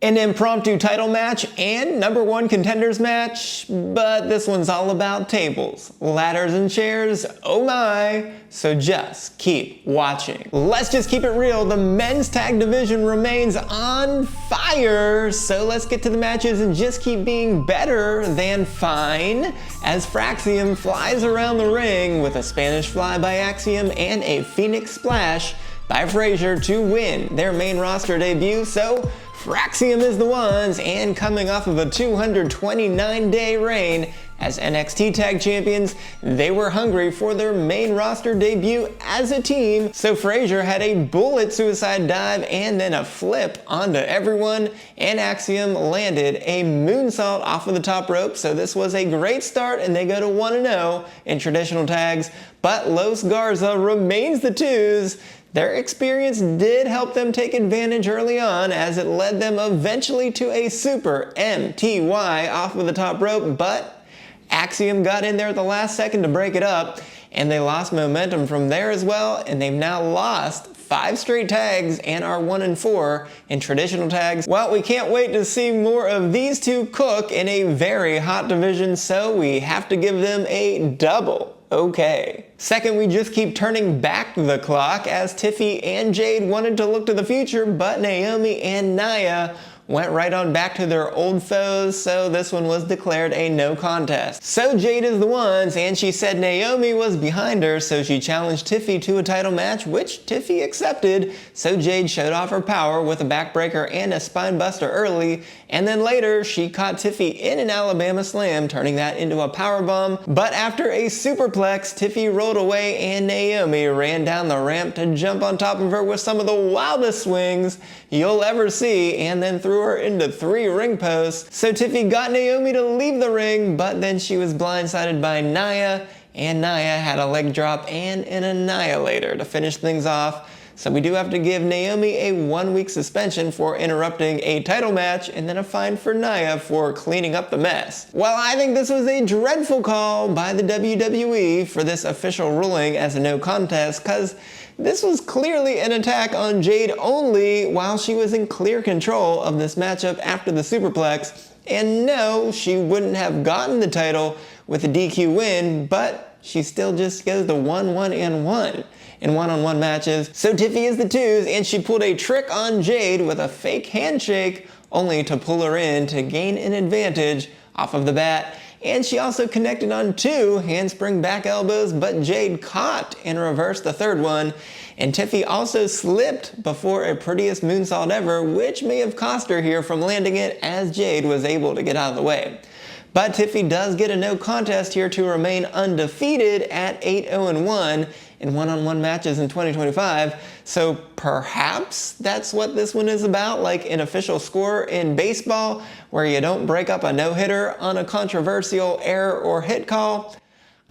An impromptu title match and #1 contenders match, but this one's all about tables, ladders, and chairs, oh my, so just keep watching. Let's just keep it real, the men's tag division remains on fire, so let's get to the matches and just keep being better than fine, as Fraxiom flies around the ring with a Spanish fly by Axiom and a Phoenix Splash by Frazier to win their main roster debut, so Fraxiom is the ones, and coming off of a 229-day reign as NXT Tag Champions, they were hungry for their main roster debut as a team, so Frazier had a bullet suicide dive and then a flip onto everyone, and Axiom landed a moonsault off of the top rope, so this was a great start, and they go to 1-0 in traditional tags, but Los Garza remains the twos. Their experience did help them take advantage early on, as it led them eventually to a super MTY off of the top rope, but Axiom got in there at the last second to break it up, and they lost momentum from there as well, and they've now lost 5 straight tags and are 1-4 in traditional tags. Well, we can't wait to see more of these two cook in a very hot division, so we have to give them a double okay. Second, we just keep turning back the clock, as Tiffy and Jade wanted to look to the future, but Naomi and Nia went right on back to their old foes, so this one was declared a no contest. So Jade is the ones, and she said Naomi was behind her, so she challenged Tiffy to a title match, which Tiffy accepted, so Jade showed off her power with a backbreaker and a spine buster early, and then later she caught Tiffy in an Alabama slam, turning that into a powerbomb, but after a superplex, Tiffy rolled away and Naomi ran down the ramp to jump on top of her with some of the wildest swings you'll ever see, and then threw her into 3 ring posts. So Tiffy got Naomi to leave the ring, but then she was blindsided by Nia, and Nia had a leg drop and an annihilator to finish things off. So we do have to give Naomi a 1-week suspension for interrupting a title match, and then a fine for Nia for cleaning up the mess. Well, I think this was a dreadful call by the WWE for this official ruling as a no contest, because this was clearly an attack on Jade only, while she was in clear control of this matchup after the superplex. And no, she wouldn't have gotten the title with a DQ win, but she still just goes to 1-1-1 in one-on-one matches. So Tiffy is the twos, and she pulled a trick on Jade with a fake handshake, only to pull her in to gain an advantage off of the bat. And she also connected on 2 handspring back elbows, but Jade caught and reversed the third one. And Tiffy also slipped before a prettiest moonsault ever, which may have cost her here from landing it, as Jade was able to get out of the way. But Tiffy does get a no contest here to remain undefeated at 8-0-1 in one-on-one matches in 2025. So perhaps that's what this one is about, like an official score in baseball where you don't break up a no-hitter on a controversial error or hit call.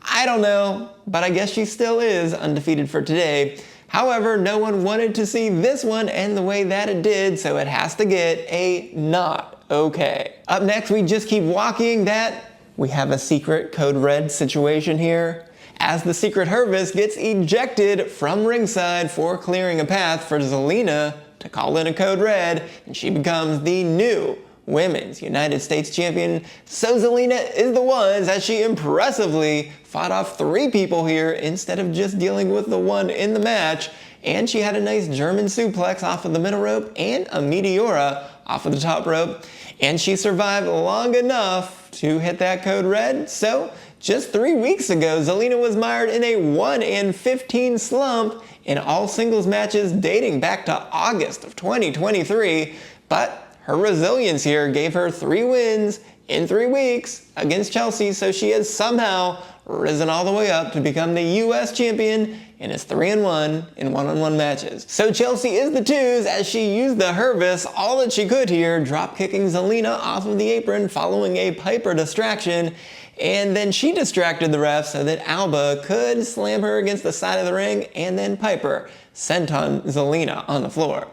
I don't know, but I guess she still is undefeated for today. However, no one wanted to see this one end the way that it did, so it has to get a not okay. Up next, we just keep walking that we have a secret code red situation here, as the Secret Hervis gets ejected from ringside for clearing a path for Zelina to call in a code red, and she becomes the new Women's United States Champion. So Zelina is the ones, as she impressively fought off 3 people here instead of just dealing with the one in the match, and she had a nice German suplex off of the middle rope and a Meteora off of the top rope, and she survived long enough to hit that code red. So just 3 weeks ago, Zelina was mired in a 1-15 slump in all singles matches dating back to August of 2023, but her resilience here gave her 3 wins in 3 weeks against Chelsea, so she has somehow risen all the way up to become the US champion and is 3-1 in one-on-one matches. So Chelsea is the twos, as she used the Hervis all that she could here, drop-kicking Zelina off of the apron following a Piper distraction, and then she distracted the ref so that Alba could slam her against the side of the ring, and then Piper sent on Zelina on the floor.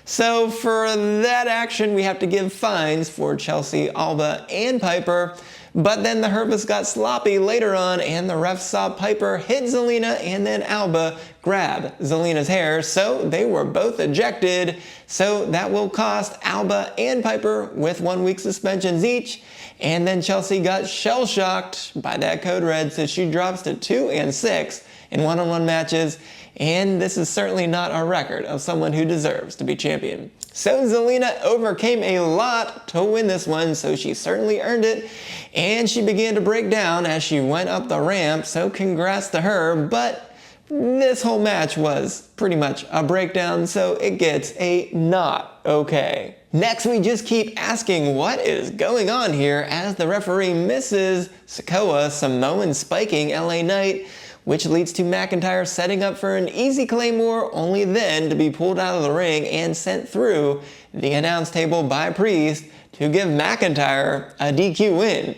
So for that action, we have to give fines for Chelsea, Alba, and Piper. But then the Hervis got sloppy later on, and the ref saw Piper hit Zelina and then Alba grab Zelina's hair, so they were both ejected. So that will cost Alba and Piper with 1 week suspensions each. And then Chelsea got shell-shocked by that code red, so she drops to 2 and 6 in one-on-one matches. And this is certainly not a record of someone who deserves to be champion. So Zelina overcame a lot to win this one, so she certainly earned it. And she began to break down as she went up the ramp, so congrats to her. But this whole match was pretty much a breakdown, so it gets a not okay. Next, we just keep asking what is going on here as the referee misses Sikoa Samoan spiking LA Knight, which leads to McIntyre setting up for an easy Claymore, only then to be pulled out of the ring and sent through the announce table by Priest to give McIntyre a DQ win.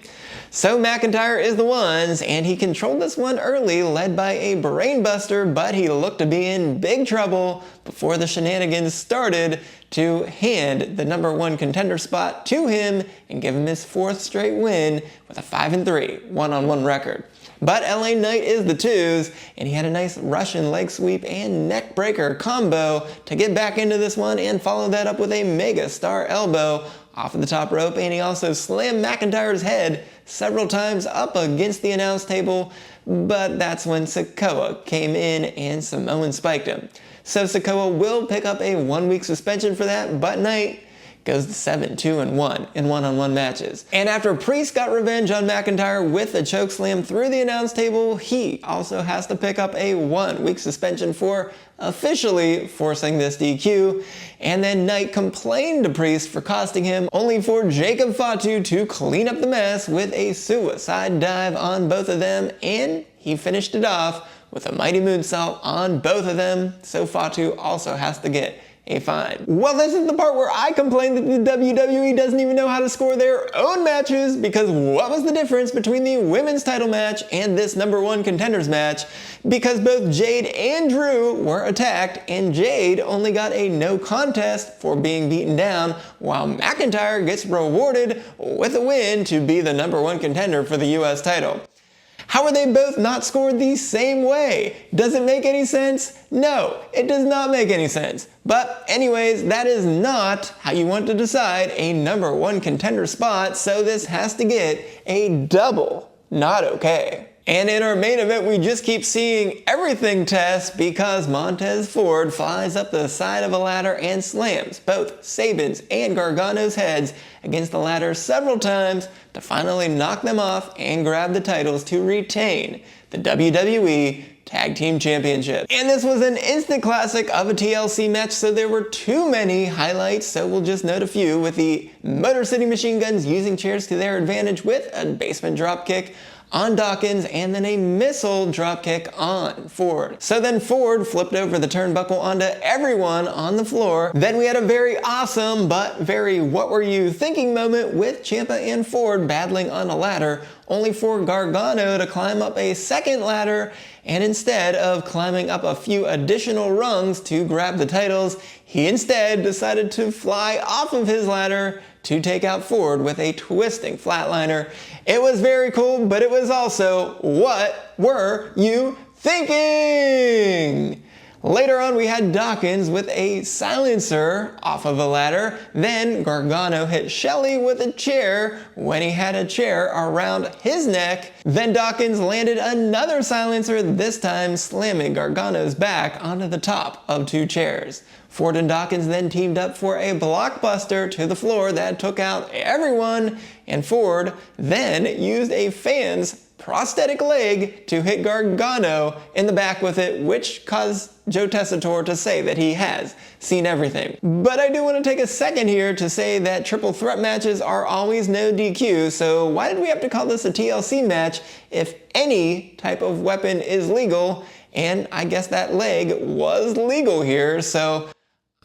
So McIntyre is the ones, and he controlled this one early, led by a brainbuster, but he looked to be in big trouble before the shenanigans started to hand the #1 contender spot to him and give him his 4th straight win with a 5-3 one-on-one record. But LA Knight is the twos, and he had a nice Russian leg sweep and neck breaker combo to get back into this one and follow that up with a mega star elbow off of the top rope, and he also slammed McIntyre's head several times up against the announce table, but that's when Sikoa came in and Samoan spiked him. So Sikoa will pick up a 1 week suspension for that, but Knight goes to 7-2-1 in one-on-one matches. And after Priest got revenge on McIntyre with a chokeslam through the announce table, he also has to pick up a 1 week suspension for officially forcing this DQ. And then Knight complained to Priest for costing him, only for Jacob Fatu to clean up the mess with a suicide dive on both of them, and he finished it off with a mighty moonsault on both of them, so Fatu also has to get a fine. Well, this is the part where I complain that the WWE doesn't even know how to score their own matches, because what was the difference between the women's title match and this #1 contenders match? Because both Jade and Drew were attacked, and Jade only got a no contest for being beaten down, while McIntyre gets rewarded with a win to be the #1 contender for the US title. How are they both not scored the same way? Does it make any sense? No, it does not make any sense. But anyways, that is not how you want to decide a #1 contender spot, so this has to get a double not okay. And in our main event, we just keep seeing everything test because Montez Ford flies up the side of a ladder and slams both Sabin's and Gargano's heads against the ladder several times to finally knock them off and grab the titles to retain the WWE Tag Team Championships. And this was an instant classic of a TLC match, so there were too many highlights, so we'll just note a few, with the Motor City Machine Guns using chairs to their advantage with a basement dropkick on Dawkins, and then a missile dropkick on Ford. So then Ford flipped over the turnbuckle onto everyone on the floor. Then we had a very awesome but very what were you thinking moment with Ciampa and Ford battling on a ladder, only for Gargano to climb up a second ladder, and instead of climbing up a few additional rungs to grab the titles, he instead decided to fly off of his ladder to take out Ford with a twisting flatliner. It was very cool, but it was also, what were you thinking? Later on, we had Dawkins with a silencer off of a ladder. Then Gargano hit Shelley with a chair when he had a chair around his neck. Then Dawkins landed another silencer, this time slamming Gargano's back onto the top of 2 chairs. Ford and Dawkins then teamed up for a blockbuster to the floor that took out everyone, and Ford then used a fan's prosthetic leg to hit Gargano in the back with it, which caused Joe Tessitore to say that he has seen everything. But I do want to take a second here to say that triple threat matches are always no DQ, so why did we have to call this a TLC match if any type of weapon is legal? And I guess that leg was legal here, so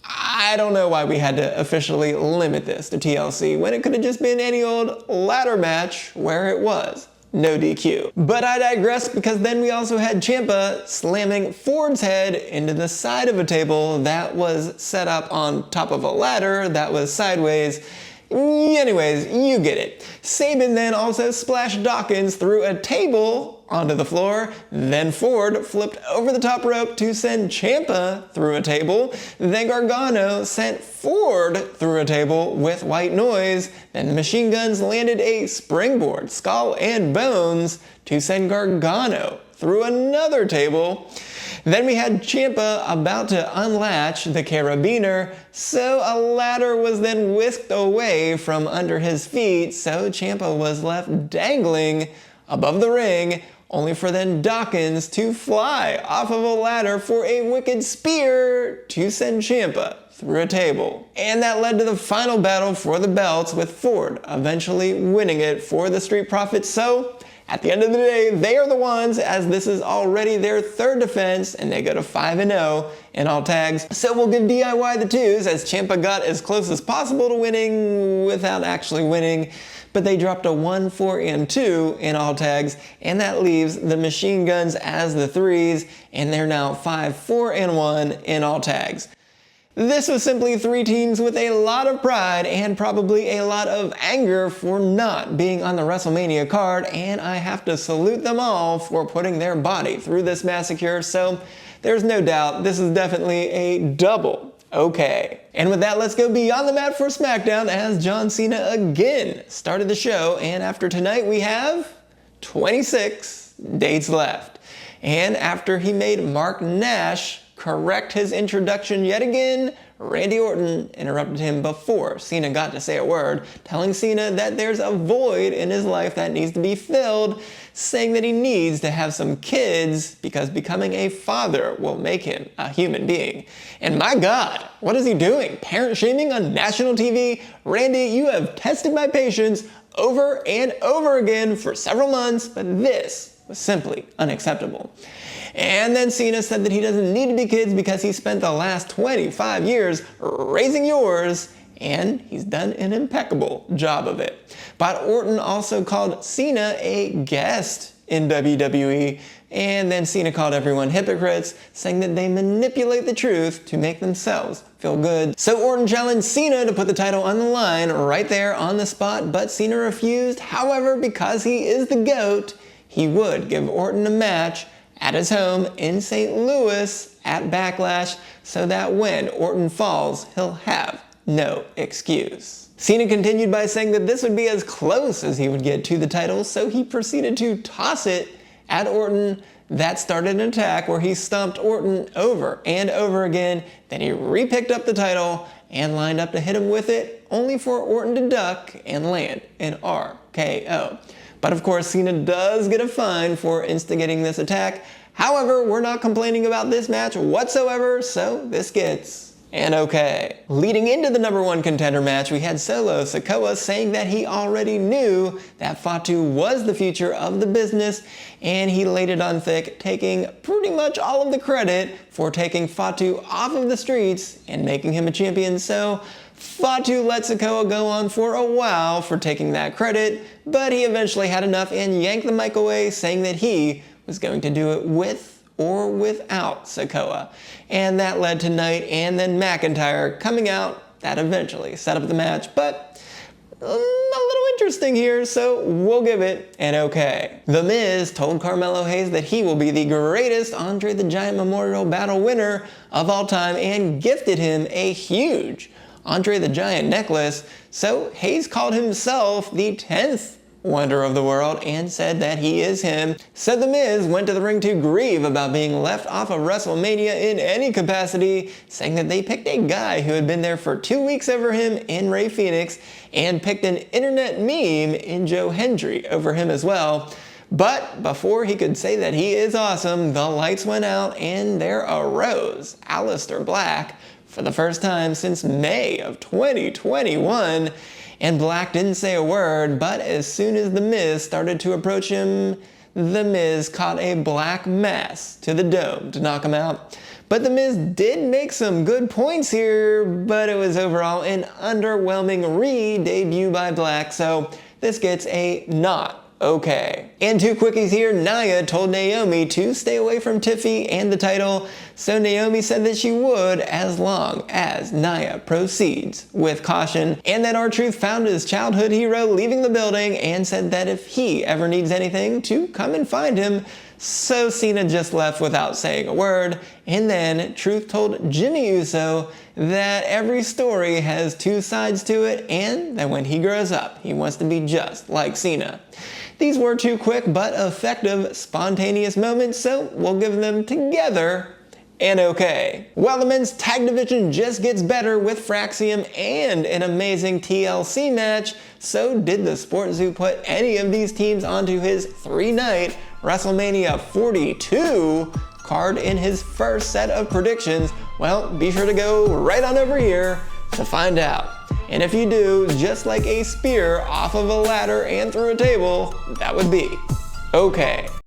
I don't know why we had to officially limit this to TLC when it could have just been any old ladder match where it was no DQ. But I digress, because then we also had Ciampa slamming Ford's head into the side of a table that was set up on top of a ladder that was sideways. Anyways, you get it. Sabin then also splashed Dawkins through a table onto the floor. Then Ford flipped over the top rope to send Ciampa through a table. Then Gargano sent Ford through a table with white noise. Then the machine guns landed a springboard, skull and bones to send Gargano through another table. Then we had Ciampa about to unlatch the carabiner, so a ladder was then whisked away from under his feet, so Ciampa was left dangling above the ring, only for then Dawkins to fly off of a ladder for a wicked spear to send Ciampa through a table. And that led to the final battle for the belts, with Ford eventually winning it for the Street Profits. So at the end of the day, they are the ones, as this is already their third defense, and they go to 5-0 in all tags. So we'll give DIY the 2s, as Ciampa got as close as possible to winning without actually winning, but they dropped a 1-4-2 in all tags, and that leaves the machine guns as the 3s, and they're now 5-4-1 in all tags. This was simply 3 teams with a lot of pride and probably a lot of anger for not being on the WrestleMania card, and I have to salute them all for putting their body through this massacre, so there's no doubt this is definitely a double okay. And with that, let's go beyond the mat for SmackDown, as John Cena again started the show, and after tonight we have 26 dates left. And after he made Mark Nash correct his introduction yet again, Randy Orton interrupted him before Cena got to say a word, telling Cena that there's a void in his life that needs to be filled, saying that he needs to have some kids because becoming a father will make him a human being. And my God, what is he doing? Parent shaming on national TV? Randy, you have tested my patience over and over again for several months, but this was simply unacceptable. And then Cena said that he doesn't need to be kids because he spent the last 25 years raising yours, and he's done an impeccable job of it. But Orton also called Cena a guest in WWE, and then Cena called everyone hypocrites, saying that they manipulate the truth to make themselves feel good. So Orton challenged Cena to put the title on the line right there on the spot, but Cena refused. However, because he is the GOAT, he would give Orton a match at his home in St. Louis at Backlash, so that when Orton falls, he'll have no excuse. Cena continued by saying that this would be as close as he would get to the title, so he proceeded to toss it at Orton. That started an attack where he stomped Orton over and over again. Then he re-picked up the title and lined up to hit him with it, only for Orton to duck and land an RKO. But of course, Cena does get a fine for instigating this attack. However, we're not complaining about this match whatsoever, so this gets an okay. Leading into the #1 contender match, we had Solo Sikoa saying that he already knew that Fatu was the future of the business, and he laid it on thick, taking pretty much all of the credit for taking Fatu off of the streets and making him a champion. So Fatu let Sikoa go on for a while for taking that credit, but he eventually had enough and yanked the mic away, saying that he was going to do it with or without Sikoa. And that led to Knight and then McIntyre coming out. That eventually set up the match, but a little interesting here, so we'll give it an okay. The Miz told Carmelo Hayes that he will be the greatest Andre the Giant Memorial Battle winner of all time and gifted him a huge Andre the Giant necklace, so Hayes called himself the 10th wonder of the world and said that he is him. So The Miz went to the ring to grieve about being left off of WrestleMania in any capacity, saying that they picked a guy who had been there for 2 weeks over him in Rey Fenix and picked an internet meme in Joe Hendry over him as well. But before he could say that he is awesome, the lights went out and there arose Aleister Black for the first time since May of 2021, and Black didn't say a word, but as soon as The Miz started to approach him, The Miz caught a black mass to the dome to knock him out. But The Miz did make some good points here, but it was overall an underwhelming re-debut by Black, so this gets a not O'Kay. And two quickies here, Nia told Naomi to stay away from Tiffy and the title, so Naomi said that she would as long as Nia proceeds with caution, and that R-Truth found his childhood hero leaving the building and said that if he ever needs anything to come and find him. So Cena just left without saying a word, and then Truth told Jimmy Uso that every story has two sides to it, and that when he grows up, he wants to be just like Cena. These were two quick but effective, spontaneous moments, so we'll give them together an okay. Well, the men's tag division just gets better with Fraxiom and an amazing TLC match, so did the SportsZu put any of these teams onto his three-night WrestleMania 42 card in his first set of predictions? Well, be sure to go right on over here to find out. And if you do, just like a spear off of a ladder and through a table, that would be okay.